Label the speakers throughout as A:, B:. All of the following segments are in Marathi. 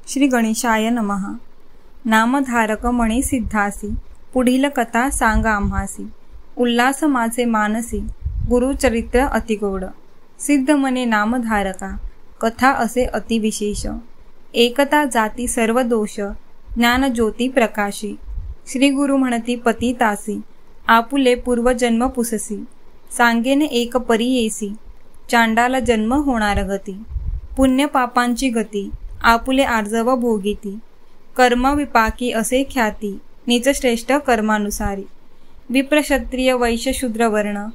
A: श्री गणेशाय नमः. नामधारक म्हणे सिद्धासी, पुढील कथा सांगा आम्हासी. उल्हास माझे मानसी, गुरुचरित्र अतिगोड. सिद्ध म्हणे नामधारका, कथा असे अतिविशेष. एकता जाती सर्व दोष, ज्ञान ज्योती प्रकाशी. श्री गुरु म्हणती पतितासी, आपुले पूर्वजन्म पुससी. सांगेन एक परी येसी, चांडाला जन्म होणार गती. पुण्य पापांची गती, आपुले आर्जव भोगीती. कर्म विपाकी असे ख्याती, नीच श्रेष्ठ कर्मानुसारी. विप्र क्षत्रिय वैश्य शूद्र वर्ण,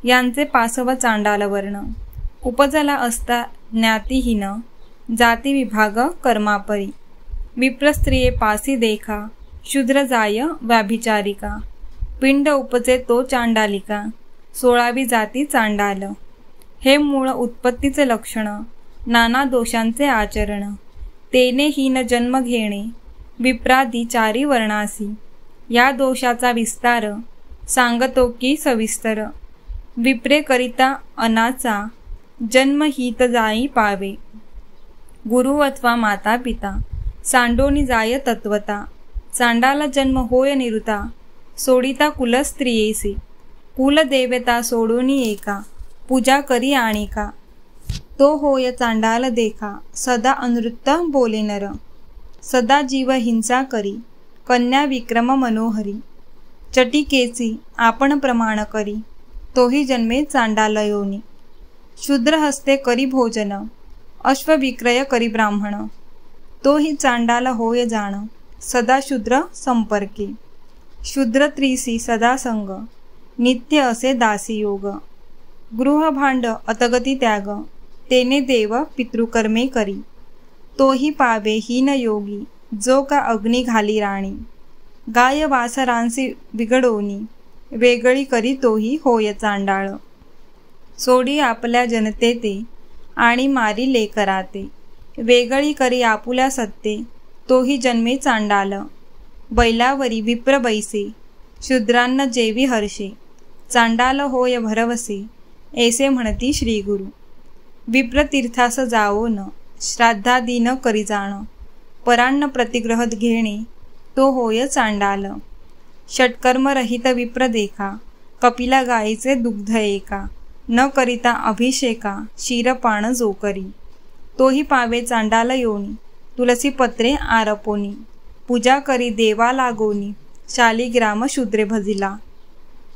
A: यांचे पासव चांडाल वर्ण. उपजला असता ज्ञातीहीन, जाती विभाग कर्मापरी. विप्र स्त्रिये पासी देखा, शूद्र जाय व्याभिचारिका. पिंड उपजे तो चांडालिका, 16वी जाती चांडाल. हे मूळ उत्पत्तीचे लक्षण, नाना दोषांचे आचरण. तेने हीन जन्म घेणे, विप्रादी 4 वर्णासी. या दोषाचा विस्तार, सांगतो की सविस्तर. विप्रे करिता अनाचा, जन्म हित जाई पावे. गुरु अथवा माता पिता, सांडोनी जाय तत्वता. चांडाला जन्म होय निरुता, सोडिता कुल स्त्रियेसी. कुल देवता सोडोनी एका, पूजा करी आणिका. तो होय चांडाल देखा, सदा अनृत्त बोले नर. सदा जीव हिंसा करी, कन्या विक्रम मनोहरी. चटिकेची आपण प्रमाण करी, तोही जन्मे चांडाल योनी. शूद्र हस्ते करी भोजन, अश्व विक्रय करी ब्राह्मण. तोही चांडाल होय जाण, सदा शूद्र संपर्के. शूद्र त्रिसी सदा संग, नित्य असे दासी योग. गृहभांड अतगती त्याग, तेने देव पितृकर्मे करी. तोही पावे हीन योगी, जो का अग्नी घाली राणी. गाय वासरांसी बिघडोनी, वेगळी करी तोही होय चांडाळ. सोडी आपल्या जनते ते, आणि मारी लेकराते. वेगळी करी आपुल्या सत्ते, तोही जन्मे चांडाल. बैलावरी विप्र बैसे, शूद्रांना जेवी हर्षे. चांडाल होय भरवसे, ऐसे म्हणती श्री गुरु. विप्र तीर्थास जाओ न, श्राद्धादी न करी जाण. परान्न प्रतिग्रह घेणे, तो होय चांडाल. षटकर्मरहित विप्र देखा, कपिला गायीचे दुग्ध एका. न करिता अभिषेका, क्षीरपान जो करी. तोही पावे चांडाल योनी, तुलसी पत्रे आरपोनी. पूजा करी देवा लागोनी, शालिग्राम शूद्रे भजिला.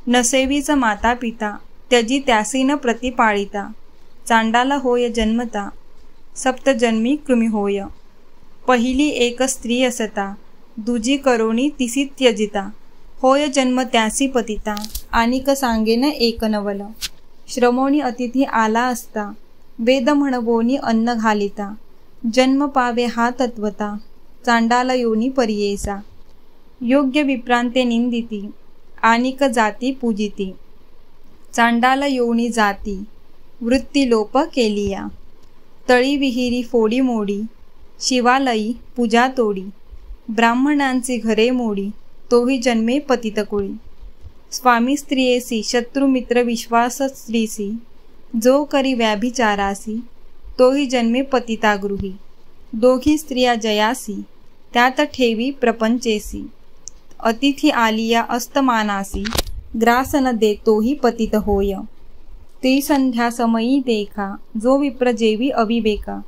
A: नसेवीच माता पिता, त्यजी त्यासी न प्रतिपाळिता. चांडाल होय जन्मता, सप्तजन्मी कृमी होय. पहिली एक स्त्री असता, दुजी करोनी तिसी त्यजिता. होय जन्म त्यासी पतिता, आणिक सांगेन एक नवल. श्रमोनी अतिथी आला असता, वेद म्हणवोनी अन्न घालिता. जन्म पावे हा तत्वता, चांडाल योनी परियेसा. योग्य विप्रांते निंदिती, आणिक जाती पूजिती. चांडाल योनी जाती, वृत्ती लोप केलिया. तळी विहिरी फोडी मोडी, शिवालयी पूजा तोडी. ब्राह्मणांची घरे मोडी, तोही जन्मे पतितकुळी. स्वामी स्त्रियेसी शत्रुमित्र विश्वास स्त्रीसी. जो करी व्याभिचारासी, तोही जन्मे पतितागृही. दोघी स्त्रिया जयासी, त्यात ठेवी प्रपंचेसी. अतिथी आलिया अस्तमानासी, ग्रासन दे तोही पतित होय. त्रिसंध्या समयी देखा, जो विप्र जेवी अविवेका.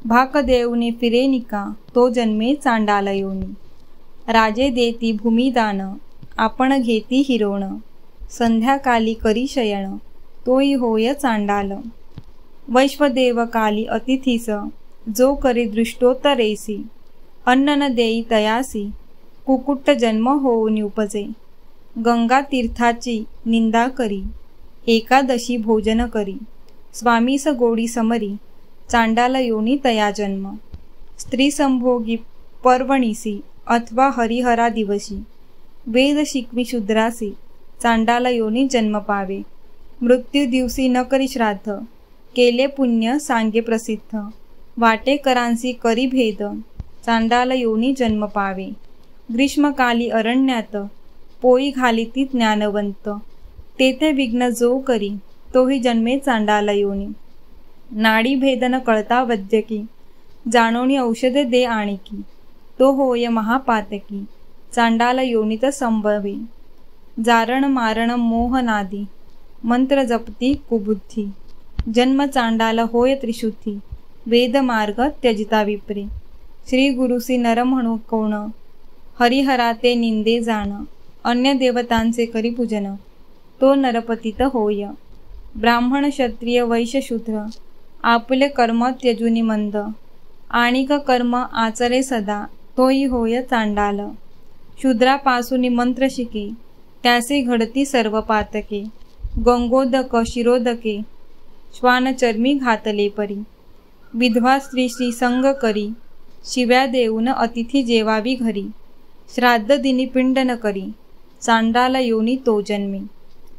A: भाक देऊने फिरेनिका, तो जन्मे चांडाल योनी. राजे देती भूमिदान, आपण घेती हिरोण. संध्याकाली करी शयन, तोही होय चांडाल. वैश्वदेव काली अतिथीस, जो करी दृष्टोत्तरेसी. अन्न न देई तयासी, कुकुट्ट जन्म होऊन उपजे. गंगा तीर्थाची निंदा करी, एकादशी भोजन करी. स्वामीस गोडी समरी, चांडाल योनी तया जन्म. स्त्री संभोगी पर्वणीसी, अथवा हरिहरा दिवशी. वेद शिकवी शूद्रासी, चांडाल योनी जन्म पावे. मृत्यू दिवशी न करी श्राद्ध, केले पुण्य सांगे प्रसिद्ध. वाटेकरांसी करी भेद, चांडाल योनी जन्म पावे. ग्रीष्मकाली अरण्यात, पोळी घालिती ज्ञानवंत. तेथे विघ्न जो करी, तोही जन्मे चांडाल योनी. नाडी भेद न कळता वैद्यकी, जाणोनी औषध दे आणिकी, तो होय महापातकी, चांडाल योनित संभवे, जारण मारण मोहनादी, मंत्र जपती कुबुद्धी, जन्म चांडाल होय त्रिशुद्धी, वेद मार्ग त्यजिता विप्रे, श्री गुरुसी नर म्हणू कोण, हरिहराते निंदे जाण, अन्य देवतांचे करी पूजन, तो नरपतित होय, ब्राह्मण क्षत्रिय वैश्य शूद्र, आपले कर्म त्यजुनी मंद, आणिक कर्म आचरे सदा, तोही होय चांडाल, शूद्रापासून मंत्र शिके, त्यासे घडती सर्व पातके, गंगोदक शिरोदके, श्वानचर्मी घातले परी, विधवा स्त्री श्री संग करी, शिव्या देऊन अतिथी जेवावी घरी, श्राद्ध दिनी पिंड न करी, चांडाल योनी तो जन्मी,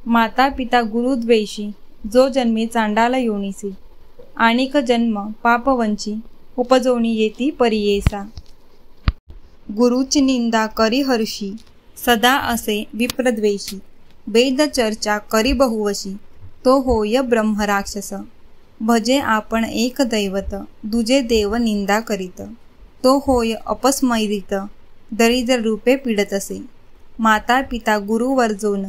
A: माता पिता गुरुद्वेषी, जो जन्मी चांडाल योनीसी, आणिक जन्म पापवंची, उपजोनी येती परियेसा, गुरुची निंदा करी हर्षी, सदा असे विप्रद्वेषी, वेद चर्चा करी बहुवशी, तो होय ब्रह्मराक्षस, भजे आपण एक दैवत, दुजे देव निंदा करीत, तो होय अपस्मैरित, दरिद्र रूपे पीडत असे, माता पिता गुरु वर्जोन,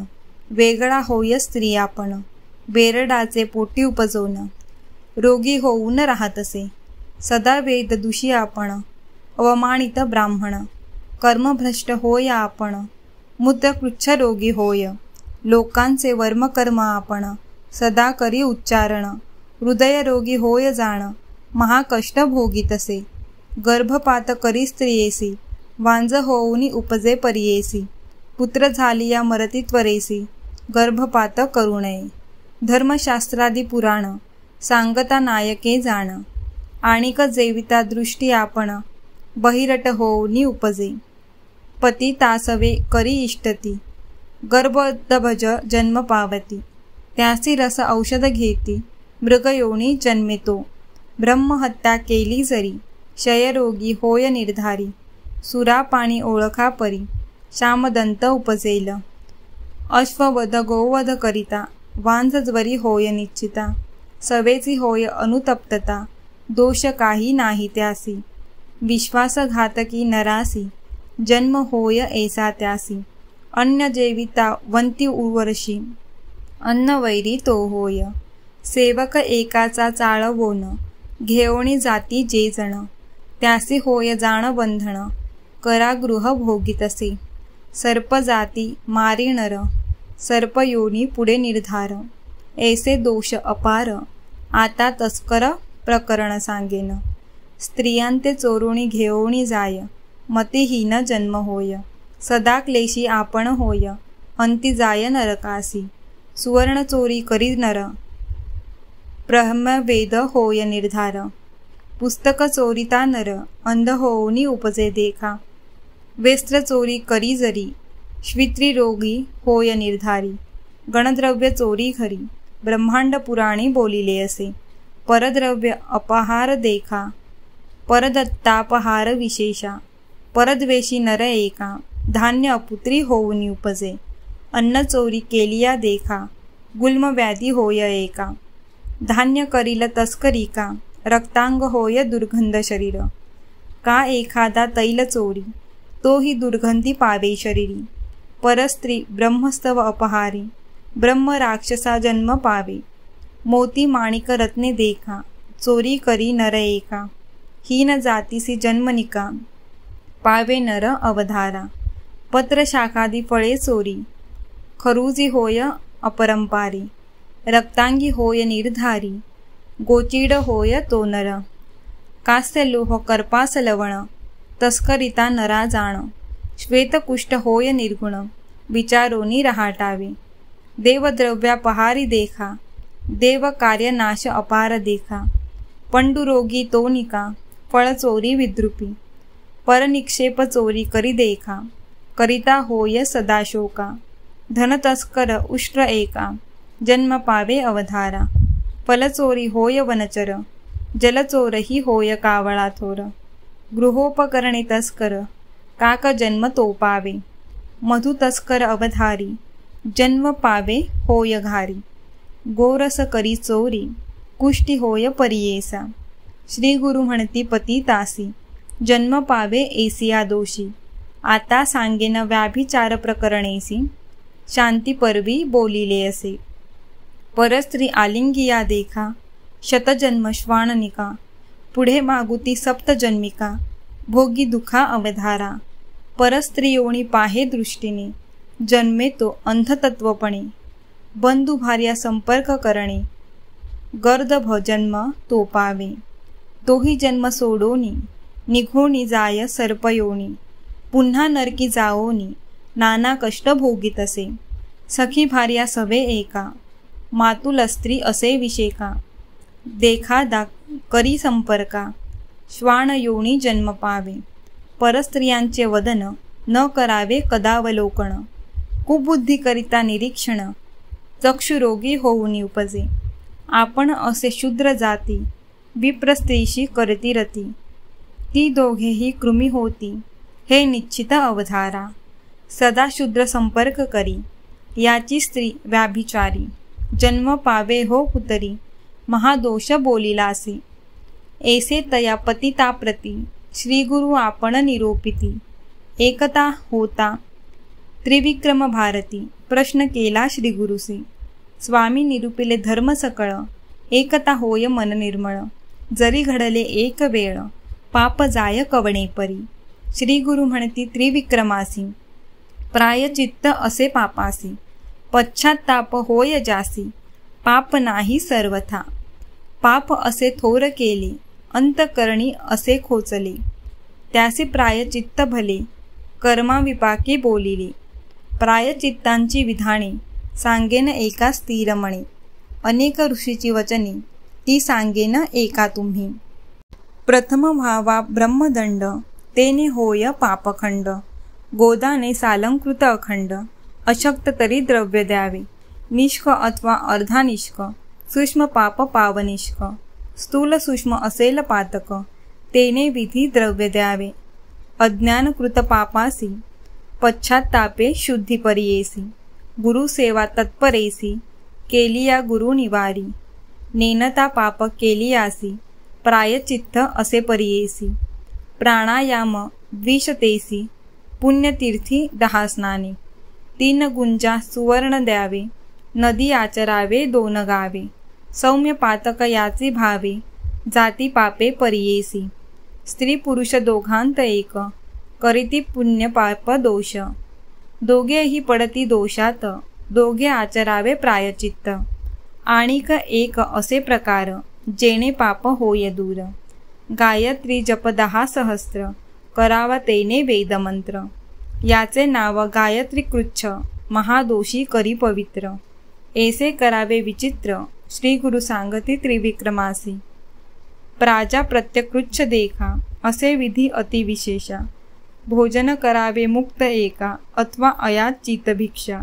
A: वेगळा होय स्त्री आपण, बेरडाचे पोटी उपजोन, रोगी होऊन राहत असे, सदा वेद दूषी आपण, अवमानित ब्राह्मण, कर्मभ्रष्ट होय आपण, मूत्रकृच्छ रोगी होय, लोकांचे वर्मकर्म आपण, सदा करी उच्चारण, हृदय रोगी होय जाण, महाकष्ट भोगीत असे, गर्भपात करी स्त्रियेसी, वांज होऊनी उपजे परियेसी, पुत्र झालिया मरती त्वरेसी, गर्भपात करू नये, धर्मशास्त्रादी पुराण, सांगता नायके जाण, आणिक जेविता दृष्टी आपण, बहिरट होऊनी उपजे, पती तासवे करी इष्टती, गर्भोदभज जन्म पावती, त्यासी रस औषध घेती, मृगयोनी जन्मेतो, ब्रह्महत्या केली जरी, क्षयरोगी होय निर्धारी, सुरापाणी ओळखा परी, श्यामदंत उपजेल, अश्ववध गोवध करिता, वांझज्वरी होय निश्चिता, सवेची होय अनुतप्तता, दोष काही नाही त्यासी, विश्वासघातकी नरासी, जन्म होय ऐसा त्यासी, अन्न जेविता वंती उवर्षी, अन्न वैरी तो होय, सेवक एकाचा चाळवोन, घेवणी जाती जे जण, त्यासी होय जाण बंधन, करागृह भोगितसे, सर्प जाती मारी नर, सर्पयोनी पुढे निर्धार, ऐसे दोष अपार, आता तस्कर प्रकरण सांगेन, स्त्रियांते चोरुणी घेवणी जाय, मतिहीन जन्म होय, सदा क्लेशी आपण होय, अंती जाय नरकासी, सुवर्ण चोरी करी नर, ब्रह्मवेद होय निर्धार, पुस्तक चोरिता नर, अंध होऊनी उपजे देखा, वेस्त्र चोरी करी जरी, श्वित्री रोगी होय निर्धारी, गणद्रव्य चोरी घरी, ब्रह्मांड पुराणी बोलिले असे, परद्रव्य अपहार देखा, परदत्तापहार विशेषा, परद्वेषी नर एका, धान्य अपुत्री होऊनी उपजे, अन्न चोरी केलिया देखा, गुल्म व्याधी होय एका, धान्य करील तस्करी का, रक्तांग होय दुर्गंध शरीर, का एखादा तैल चोरी, तोही दुर्गंधी पावे शरीरी, परस्त्री ब्रह्मस्तव अपहारी, ब्रह्म राक्षसा जन्म पावे, मोती माणिक रत्ने देखा, चोरी करी नर एका, हीन जातीसी जन्मनिका, पावे नर अवधारा, पत्र शाखादी फळे चोरी, खरुजी होय अपरंपारी, रक्तांगी होय निर्धारी, गोचिड होय तो नर, कास्य लोह कर्पास लवण, तस्करिता नरा जाण, श्वेतकुष्ठ होय निर्गुण, विचारोनी रहाटावे, देवद्रव्यापहारी देखा, देव कार्य नाश अपार देखा, पंडुरोगी तो निका, फळ चोरी विद्रुपी, परनिक्षेप चोरी करी देखा, करिता होय सदाशोका, धनतस्कर उष्ट्र एका, जन्म पावे अवधारा, फलचोरी होय वनचर, जलचोरही होय कावळा थोर, गृहोपकरणे तस्कर, काक जन्म तो पावे, मधु तस्कर अवधारी, जन्म पावे होय घारी, गोरस करी चोरी, कुष्टी होय परियेसा, श्री गुरु म्हणती पतितासी, जन्म पावे एसिया दोषी. आता सांगेन व्याभिचार प्रकरणेसी, शांती परवी बोलिले असे. परस्त्री आलिंगिया देखा, शतजन्म श्वाननिका. पुढे मागुती सप्तजन्मिका, भोगी दुखा अवधारा. परस्त्रियोनी पाहे दृष्टीने, जन्मे तो अंधतत्वपणे. बंधू भार्या संपर्क करणे, गर्दभ जन्म तो पावे. तोही जन्म सोडोनी, निघोनी जाय सर्पयोनी. पुन्हा नरकी जाओनी, नाना कष्ट भोगीत असे. सखी भार्या सवे एका, मातुल स्त्री असे विषेका. देखा दा करी संपर्का, श्वान योनी जन्म पावे. परस्त्रियांचे वदन, न करावे कदावलोकन. कुबुद्धी करिता निरीक्षण, चक्षुरोगी होऊन उपजे. आपण असे शूद्र जाती, विप्रस्त्रीशी करती रती. ती दोघेही कृमी होती, हे निश्चित अवधारा. सदा शूद्र संपर्क करी, याची स्त्री व्याभिचारी. जन्म पावे हो कुतरी, महादोष बोलिलासी. ऐसे तया पतिताप्रती, श्रीगुरु आपण निरोपिती. एकता होता त्रिविक्रम भारती, प्रश्न केला श्रीगुरुसी. स्वामी निरूपिले धर्म सकळ, एकता होय मन निर्मळ. जरी घडले एक वेळ, पाप जाय कवणे परी. श्रीगुरु म्हणती त्रिविक्रमासी, प्रायचित्त असे पापासी. पश्चात्ताप होय जासी, पाप नाही सर्वथा. पाप असे थोर केले, अंतकरणी असे खोचले. त्यासी प्रायचित्त भले, कर्माविपाके बोलिले. प्रायचित्तांची विधाने, सांगेन एका स्थिरमणे. अनेक ऋषीची वचने, ती सांगेन एका तुम्ही. प्रथम व्हावा ब्रह्मदंड, तेने होय पापखंड. गोदाने सालंकृत अखंड, अशक्त तरी द्रव्य द्यावे. निष्क अथवा अर्धानिष्क, सूक्ष्म पाप पावनिष्क. स्थूल सूक्ष्म असेल पातक, तेने विधी द्रव्य द्यावे. अज्ञानकृत पापासी, पश्चात्तापे शुद्धी परियेसी. गुरुसेवा तत्परेसी, केलिया गुरु निवारी. नेनता पाप केलियासी, प्रायचित्त असे परियेसी. प्राणायाम द्विशतेसी, पुण्यतीर्थी 10 स्नाने. 3 गुंजा सुवर्ण द्यावे, नदी आचरावे 2 गावे. सौम्य पातक याचे भावे, जाती पापे परियेसी. स्त्री पुरुष दोघांत एक, करीती पुण्य पाप दोष. दोघेही पडती दोषात, दोघे आचरावे प्रायचित्त. आणिक एक असे प्रकार, जेणे पाप होय दूर. गायत्री जप 10 सहस्त्र, करावा तेने वेदमंत्र. याचे नाव गायत्री कृच्छ, महादोषी करी पवित्र. ऐसे करावे विचित्र, श्री गुरु सांगती त्रिविक्रमासी. प्राजा प्रत्यकृच्छ देखा, असे विधी अतिविशेषा. भोजन करावे मुक्त एका, अथवा अयात चितभिक्षा.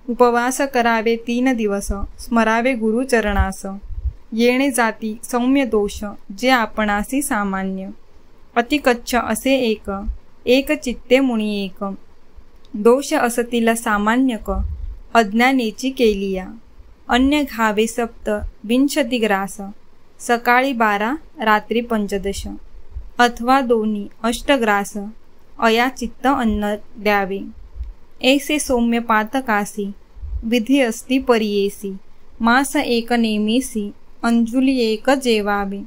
A: उपवास करावे 3 दिवस, स्मरावे गुरुचरणास. येणे जाती सौम्य दोष, जे आपणासी सामान्य. अतिकच्छ असे एक, एक चित्ते मुनी एक. दोष असतील सामान्यक, अज्ञानेची केलिया. अन्य घावे 27 ग्रास, सकाळी 12 रात्री 15. अथवा दोन्ही 8 ग्रास, अयाचित्त अन्न द्यावे. ऐसे सौम्य पातकासी, विधी असती परियेसी. मास एक नेमीसी, अंजुली एक जेवावे.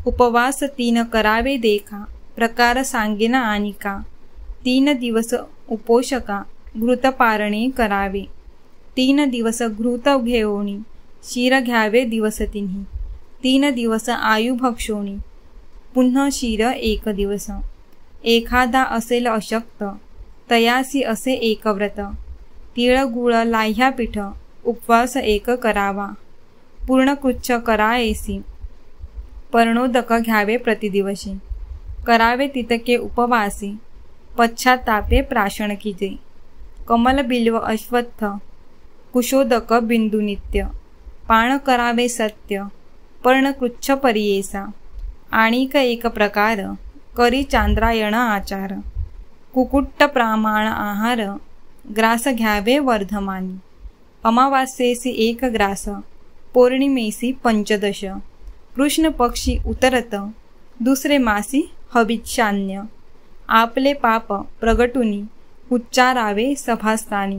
A: उपवास 3 करावे देखा, प्रकार सांगेन आनिका. 3 दिवस उपोषका, घृतपारणे करावे. 3 दिवस घृत घेऊनी, क्षीर घ्यावे दिवस 3. 3 दिवस आयु भक्षोणी, पुन्हा क्षीर 1 दिवस. एखादा असेल अशक्त, तयासी असे एक व्रत. तिळ गुळ लाह्या पीठ, उपवास 1 करावा. पूर्णकृच्छ करायसी, पर्णोदक घ्यावे प्रतिदिवशी. करावे तितके उपवासी, पश्चात्तापे प्राशन कीजे. कमल बिल्व अश्वत्थ, कुशोदक बिंदू नित्य. पाण करावे सत्य, पर्णकृच्छ परियेसा. आणिक एक प्रकार, करी चांद्रायण आचार. कुकुट्ट प्रमाण आहार, ग्रास घ्यावे वर्धमानी. अमावास्येसी 1 ग्रास, पौर्णिमेसी 15. कृष्ण पक्षी उतरत, दुसरे मासी हविष्यान्य. आपले पाप प्रगटुनी उच्चारावे सभास्थानी.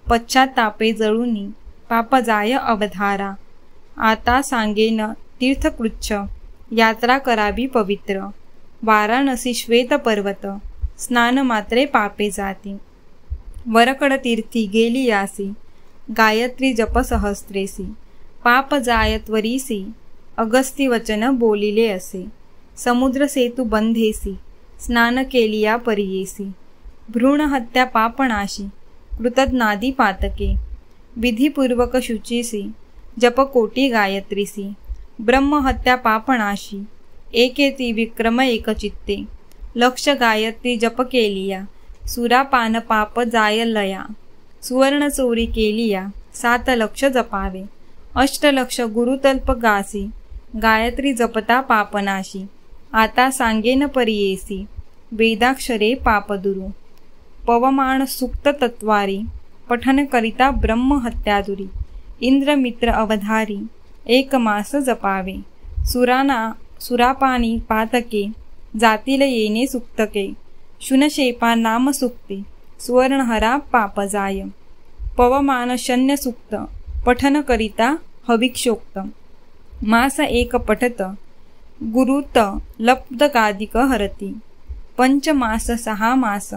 A: पश्चातापे जळुनी पाप जाय अवधारा. आता सांगेन तीर्थकृच्छ यात्रा करावी पवित्र. वाराणसी श्वेत पर्वत स्नान मात्रे पापे जाती. वरकड तीर्थी गेली यासी गायत्री जप सहस्रेसी. पाप जाय त्वरीसी अगस्ती वचन बोलिले असे. समुद्र सेतु बंधेसी स्नान केलिया परियेसी. भ्रूण हत्या पापनाशी कृतज्ञादी पातके. विधिपूर्वक शुचीसी जप कोटी गायत्रीसी. ब्रह्महत्या पापनाशी एकेती विक्रम एकचित्ते. लक्ष गायत्री जप केलिया सुरापान पाप जाय लया. सुवर्ण चोरी केलिया 7 लक्ष जपावे. 8 लक्ष गुरुतल्प गासी गायत्री जपता पापनाशी. आता सांगेन परियेसी वेदाक्षरे पापदुरु. पवमान सुक्त तत्वारी पठन करिता ब्रह्महत्यादुरी. इंद्रमित्र अवधारी 1 मास जपावे. सुरापानी पातके जातील येणे सुक्तके. शुनशेपा नाम सुक्ते सुवर्णहरा पाप जाय. पवमान शन्य सुक्त पठन करिता हविक्षोक्त. मास 1 पठत गुरुत लब्धकादिक हरती. 5 मास 6 मास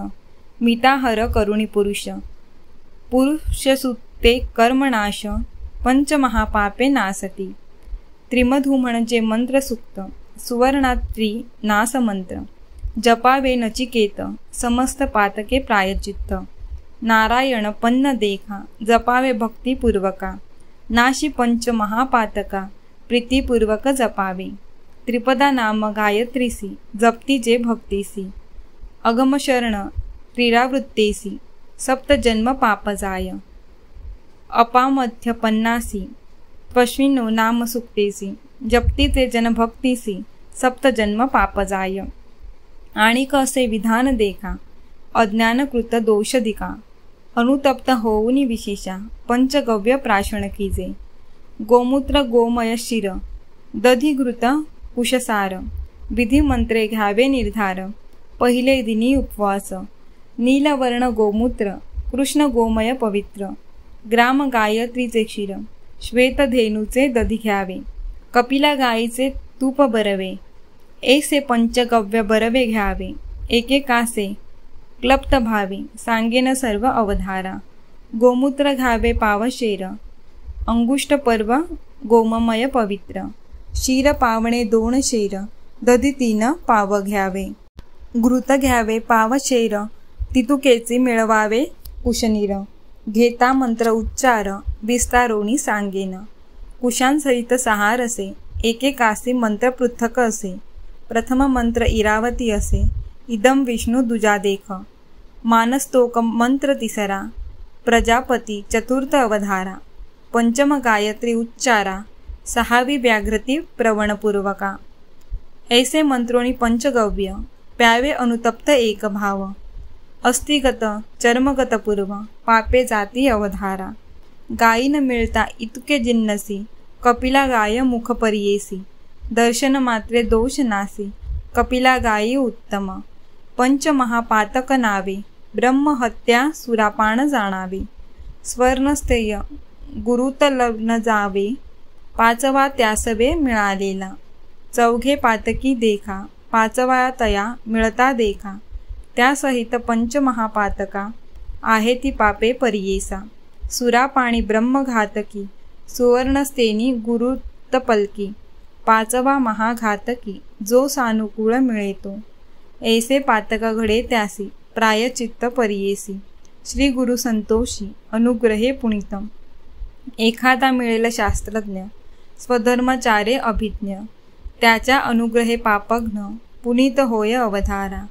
A: मिताहर करुणी पुरुष. पुरुषसुत्ते कर्मनाश 5 महापापे नासती. त्रिमधु म्हणजे मंत्रसुक्त. सुवर्णात्री नास मंत्र जपावे नचिकेत. समस्त पातके प्रायचित्त. नारायण पन्न देखा जपावे भक्तिपूर्वका. नाशी 5 महापातका प्रीतिपूर्वक जपावे. त्रिपदा नाम गायत्रीसी जपती जे भक्तीसी. अगमशरण त्रिरावृत्तेसी 7 जन्म पाप जाय. अपामध्य 50 पश्विनो नाम सुक्तेसी जपतीचे जन भक्तीसी 7 जन्म पाप जाय. आणि कसे विधान देखा अज्ञानकृत दोषधिका. अनुतप्त होऊनी विशेषा पंचगव्य प्राशन कीजे. गोमूत्र गोमय शिर दधिघृत कुशसार. विधिमंत्रे घ्यावे निर्धार पहिले दिनी उपवास. नीलवर्ण गोमूत्र कृष्ण गोमय पवित्र. ग्राम गायत्रीचे क्षीर श्वेतधेनूचे दधी घ्यावे. कपिला गायीचे तूप बरवे. ऐसे पंचगव्य बरवे घ्यावे. एकेकासे क्लप्त भावे सांगेन सर्व अवधारा. गोमूत्र घ्यावे पावशेर अंगुष्ट पर्व गोममय पवित्र. क्षीर पावणे 2 शेर दधी 3 पाव घ्यावे. घृत घ्यावे पावशेर तितुकेचे मिळवावे कुशनीर. घेता मंत्र उच्चार विस्तारोनी सांगेन. कुशांसहित 6 रसे एकेकासी मंत्र पृथक असे. प्रथम मंत्र इरावती असे. इदम विष्णु दुजा देख. मानस्तोक मंत्र 3 प्रजापती 4 अवधारा. पंचम गायत्री उच्चारा 6वी व्याघ्रती प्रवणपूर्वका. ऐसे मंत्रोनी पंचगव्य प्यावे अनुतप्त एक भाव. अस्थिगत चर्मगत पूर्व पापे जाती अवधारा. गायी न मिळता इतके जिन्नसी कपिला गाय मुख परियेसी. दर्शन मात्रे दोष नासी कपिला गायी उत्तम. पंच महापातक नावे ब्रह्महत्या सुरापान जाणावे. स्वर्णस्थेय गुरुत लग्न जावे 5वा त्यासवे मिळालेला. 4 पातकी देखा 5वा तया मिळता देखा. त्यासहित 5 महापातका आहे ती पापे परियेसा. सुरापाणी ब्रह्मघातकी सुवर्णस्थेनी गुरुतपलकी. 5वा महाघातकी जो सानुकूळ मिळेतो. ऐसे पातक घडे त्यासी प्रायचित्त परियेसी. श्री गुरु संतोषी अनुग्रहे पुनितम. एखादा मिळेल शास्त्रज्ञ स्वधर्मचारे अभिज्ञ. त्याच्या अनुग्रहे पापघ्न पुनीत होय अवधारा.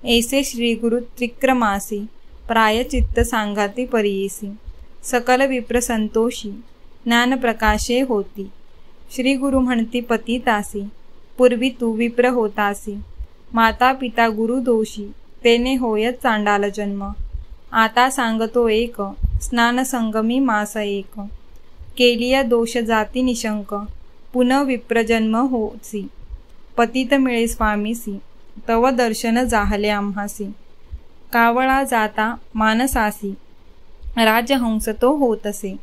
A: ऐसे श्री गुरु त्रिक्रमासी प्रायचित्त सांगाती परियेसी. सकल विप्र संतोषी ज्ञान प्रकाशे होती. श्री गुरु म्हणती पतितासी पूर्वी तू विप्र होतासी. माता पिता गुरु दोषी तेने होय चांडाल जन्म. आता सांगतो एक स्नान संगमी मास 1. केलिया दोष जाती निशंक पुनः विप्रजन्म होसी. पतित मिळे स्वामीसी, तव दर्शन जाहले आम्हासी. कावळा जाता मानसासी, राजहंस तो होतसे.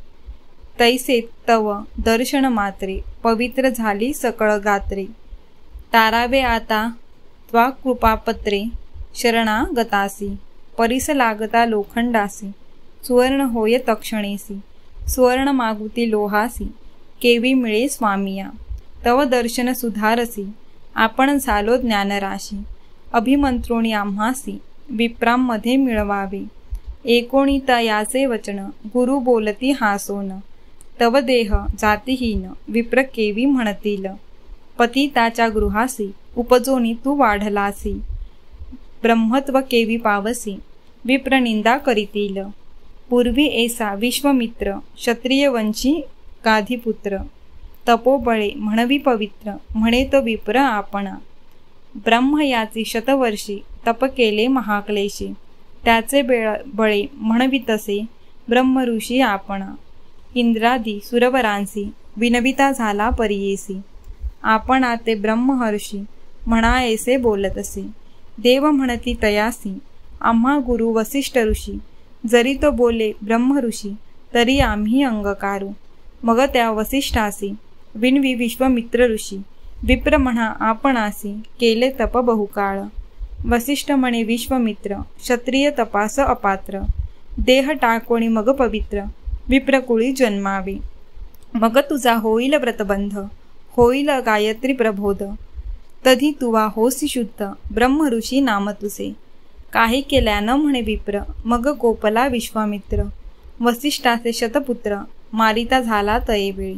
A: तैसे तव दर्शन मात्रे, पवित्र झाली सकळ गात्रे. तारावे आता त्वा कृपापत्रे, शरणागतासी. परिस लागता लोखंडासी, सुवर्ण होय तक्षणेसी. सुवर्ण मागुती लोहासी, केवी मिळे स्वामिया. तव दर्शन सुधारसी, आपण झालो ज्ञानराशी. अभिमंत्रोणी आम्हासी, विप्रांमध्ये मिळवावे. एकोणी तयाचे वचन, गुरु बोलती हासोन. तव देह जातीहीन, विप्र केवी म्हणतील. पतिताच्या गृहासी, उपजोनी तू वाढलासी. ब्रह्मत्व केवी पावसी, विप्र निंदा करीतील. पूर्वी ऐसा विश्वमित्र, क्षत्रिय वंशी गाधीपुत्र. तपोबळे म्हणवी पवित्र, म्हणे तो विप्र आपणा. ब्रह्म याची शतवर्षी, तप केले महाक्लेशी. त्याचे बळे म्हणवी तसे, ब्रह्म ऋषी आपणा. इंद्रादी सुरवरांसी, विनविता झाला परियेसी. आपणा ते ब्रह्महर्षी, म्हणायसे बोलतसे. देव म्हणती तयासी, आम्हा गुरु वसिष्ठ ऋषी. जरी तो बोले ब्रह्मऋषी, तरी आम्ही अंगकारू. मग त्या वसिष्ठासी, विनवी विश्वमित्र ऋषी. विप्र म्हणा आपणासी, केले तप बहुकाळ. वसिष्ठ म्हणे विश्वमित्र, क्षत्रिय तपास अपात्र. देह टाकोणी मग पवित्र, विप्रकुळी जन्मावे. मग तुझा होईल व्रतबंध, होईल गायत्री प्रबोध. तधी तुवा होसी शुद्ध, ब्रह्म ऋषी नाम तुझे. काही केल्यानं म्हणे विप्र, मग कोपला विश्वामित्र. वसिष्ठाचे शतपुत्र, मारिता झाला तयेवेळी.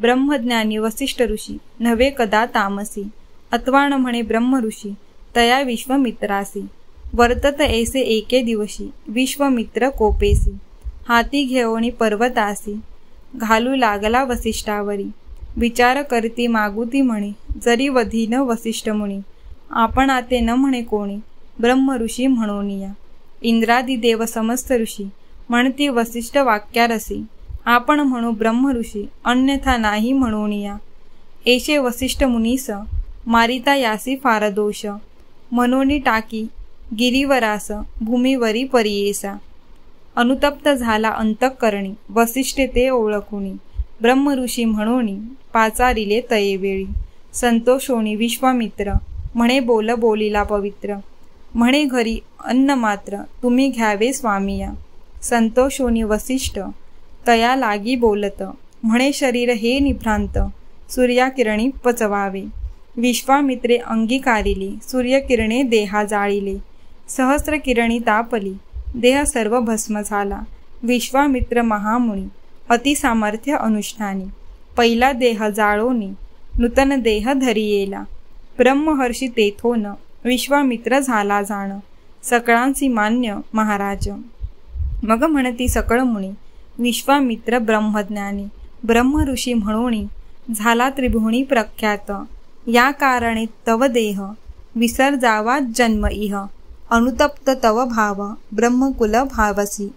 A: ब्रह्मज्ञानी वसिष्ठ ऋषी, नव्हे कदा तामसी. अत्वाण म्हणे ब्रह्म ऋषी, तया विश्वमित्रासी. वर्तत ऐसे एके दिवशी, विश्वमित्र कोपेसी. हाती घेऊनी पर्वतासी, घालू लागला वसिष्ठावरी. विचार करती मागुती म्हणे, जरी वधीन वसिष्ठ मुनी. आपण आते न म्हणे कोणी, ब्रह्म ऋषी म्हणोनिया. इंद्रादी देव समस्त ऋषी, म्हणती वसिष्ठ वाक्यारसी. आपण म्हणू ब्रह्म ऋषी, अन्यथा नाही म्हणोनिया. ऐशे वसिष्ठ मुनीस, मारिता यासी फार दोष. मनोनी टाकी गिरीवरास, भूमीवरी परियेसा. अनुतप्त झाला अंतःकरणी, वसिष्ठे ते ओळखुनी. ब्रह्म ऋषी म्हणोनी, पाचारिले तयेवेळी. संतोषोनी विश्वामित्र, म्हणे बोल बोलिला पवित्र. म्हणे घरी अन्न मात्र, तुम्ही घ्यावे स्वामिया. संतोषोनी वसिष्ठ, तया लागी बोलत. म्हणे शरीर हे निभ्रांत, सूर्याकिरणी पचवावे. विश्वामित्रे अंगीकारिले, सूर्यकिरणे देहा जाळिले. सहस्र किरणी तापली, देह सर्व भस्म झाला. विश्वामित्र महामुनी, अतिसामर्थ्य अनुष्ठानी. पहिला देह जाळोनी, नूतन देह धरियेला. ब्रह्महर्षी तेथोन, विश्वामित्र झाला जाण. सकळांची मान्य महाराज. मग म्हणती सकळ मुनी, विश्वामित्र ब्रह्मज्ञानी. ब्रह्म ऋषी म्हणोनी, झाला त्रिभुवनी प्रख्यात. या कारणे तव देह, विसर जावा जन्म इह. अनुतप्त तव भाव, ब्रह्मकुल भावसी.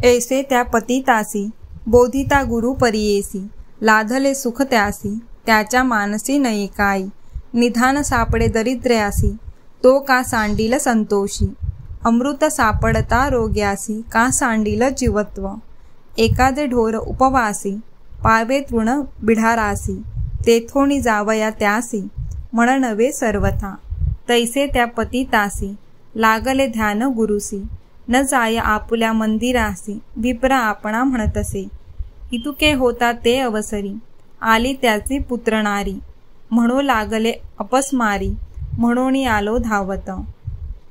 A: ऐसे त्या पतितासी, बोधिता गुरु परियेसी. लाधले सुख त्यासी, त्याच्या मानसी नयिकाई. निधान सापडे दरिद्र्यासी, तो का सांडील संतोषी. अमृत सापडता रोग्यासी, का सांडील जीवत्व. एखादे ढोर उपवासी, पावे तृण बिढारासी. तेथोणी जावया त्यासी, म्हणनवे सर्वथा. तैसे त्या पतितासी, लागले ध्यान गुरुसी. न जाय आपुल्या मंदिरासी, विप्र आपणा म्हणतसे. इतुके होता ते अवसरी, आली त्याची पुत्रनारी. म्हणू लागले अपस्मारी, म्हणोनी आलो धावत.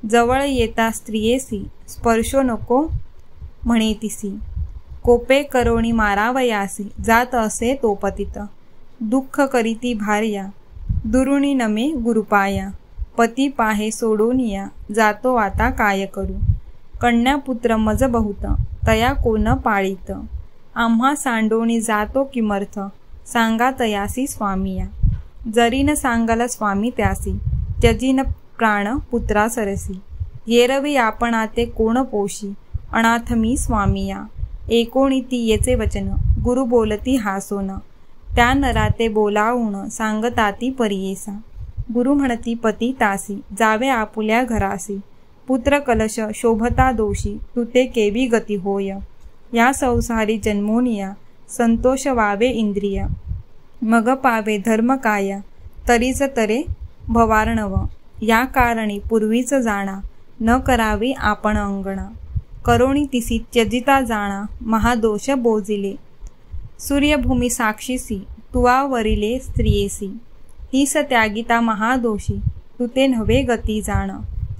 A: जवळ येता स्त्रियेसी, स्पर्शो नको म्हणे तिसी. कोपे करोणी मारावयासी, जात असे तो पतित. दुःख करीती भार्या, दुरुणी नमे गुरुपाया. पती पाहे सोडोनिया, जातो आता काय करू. कन्यापुत्र मज बहुत, तया कोण पाळीत. आम्हा सांडोणी जातो किमर्थ, सांगा तयासी स्वामिया. जरी न सांगाल स्वामी त्यासी, त्यजीन प्राण पुत्रा सरसी. येरवी आपण आते कोण पोशी, अनाथ मी स्वामिया. एकोणी ती येचे वचन, गुरु बोलती हासोन. त्या नराते बोलावून, सांगताती परियेसा. गुरु म्हणती पती तासी, जावे आपुल्या घरासी. पुत्र कलश शोभता दोषी, तू ते केवी गती होय. या संसारी जन्मोनिया, संतोष वावे इंद्रिय. मग पावे धर्म काया, तरीच तरे भवार्णव. या कारणी पूर्वीच जाणा, न करावी आपण अंगणा. करोणी तिसी त्यजिता जाणा, महादोष बोजिले. सूर्यभूमी साक्षीसी, तुवा वरिले स्त्रियेसी. तीस त्यागिता महादोषी, तू ते नव्हे गती जाण.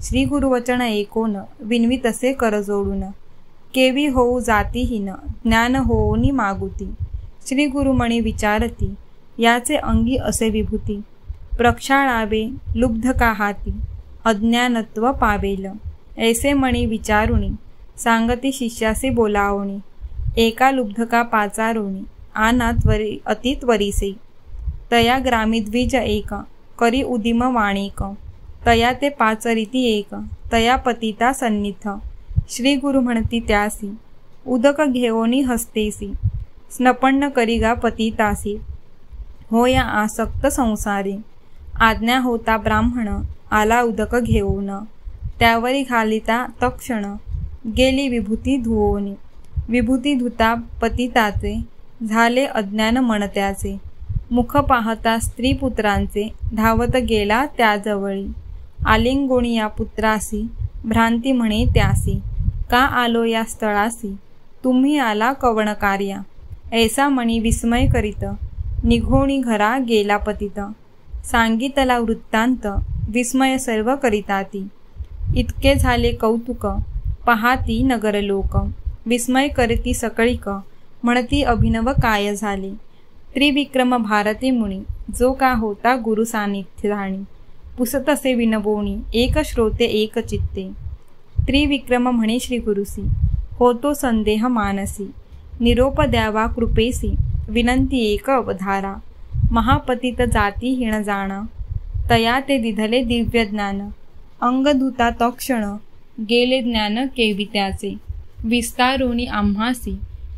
A: श्री गुरुवचन ऐकोन, विनवी तसे कर जोडून. केवी होऊ जातीहीन, ज्ञान होऊनी मागुती. श्री गुरुमणी विचारती, याचे अंगी असे विभूती. प्रक्षाळावे लुब्ध का हाती, अज्ञानत्व पावेल. ऐसे मणी विचारुणी, सांगती शिष्यासी बोलावणी. एका लुब्धका पाचारुणी, आना अतित्वरीसे. तया ग्रामीद्विज एक, करी उदिम वाणिक. तया ते पाचरिती एक, तया पतिता सन्निथ. श्री गुरु म्हणती त्यासी, उदक घेओनी हस्तेसी. स्नपन्न करिगा पतितासी, होया आसक्त संसारी. आज्ञा होता ब्राह्मण, आला उदक घेऊन. त्यावरी घालिता तक्षण, गेली विभूती धुवोनी. विभूती धुता पतिताचे, झाले अज्ञान मनत्याचे. मुख पाहता स्त्री पुत्रांचे, धावत गेला त्याजवळी. आलिंगोणी या पुत्रासी, भ्रांती म्हणे त्यासी. का आलो या स्थळासी, तुम्ही आला कवण कार्या. ऐसा मणी विस्मय करीत, निघोणी घरा गेला पतित. सांगितला वृत्तांत, विस्मय सर्व करिताती. इतके झाले कौतुक, पहाती नगरलोक. विस्मय करती सकळिक, म्हणती अभिनव काय झाले. त्रिविक्रम भारती मुनी, जो का होता गुरु सानिध्याणी. पुसतसे विनवोणी, एक श्रोते एक चित्ते. त्रिविक्रम म्हणे श्री गुरुसी, होतो संदेह मानसी. निरोप द्यावा कृपेसी, विनंती एक अवधारा. महापतित जातीहीन जाणा, तया ते दिधले दिव्य ज्ञान. अंगधुता तक्षण, गेले ज्ञान केवी त्याचे. विस्तारोणी आम्हासी,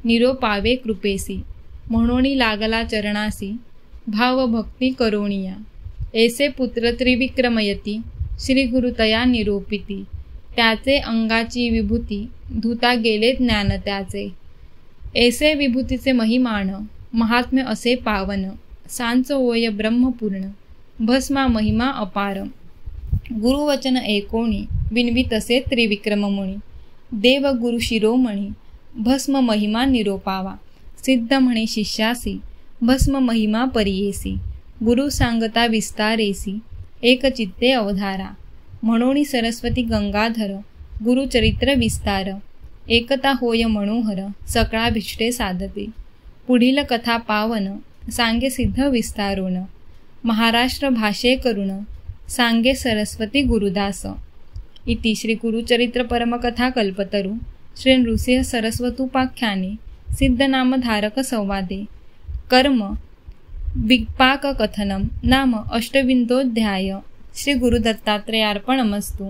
A: निरोपावे कृपेसी. म्हणोनी लागला चरणासी, भावभक्ती करोणिया. ऐसे पुत्र त्रिविक्रमयती, श्री गुरु तया निरोपिती. त्याचे अंगाची विभूती, धुता गेले ज्ञान त्याचे. ऐसे विभूतीचे महिमान, महात्म्य असे पावन. सांच होय ब्रह्मपूर्ण, भस्मा महिमा अपार. गुरुवचन ऐकोणी, विनवी तसे त्रिविक्रम मुनी. देव गुरु शिरोमणी, भस्म महिमा निरोपावा. सिद्ध म्हणे शिष्यासी, भस्म महिमा परियेसी. गुरु सांगता विस्तारेसी, एक चित्ते अवधारा. म्हणोनी सरस्वती गंगाधर, गुरुचरित्र विस्तार. एकता होय मनोहर, सकळाभिष्टे साधते. पुढील कथा पावन, सांगे सिद्ध विस्तारोन. महाराष्ट्र भाषे करुण, सांगे सरस्वती गुरुदास. इति श्री गुरुचरित्र परमकथा कल्पतरु श्री नृसिंह सरस्वतुपाख्याने सिद्धनामधारक संवादे कर्म विपाक कथनम नाम अष्टविंशोऽध्याय. श्री गुरुदत्तात्रेयार्पणमस्तु.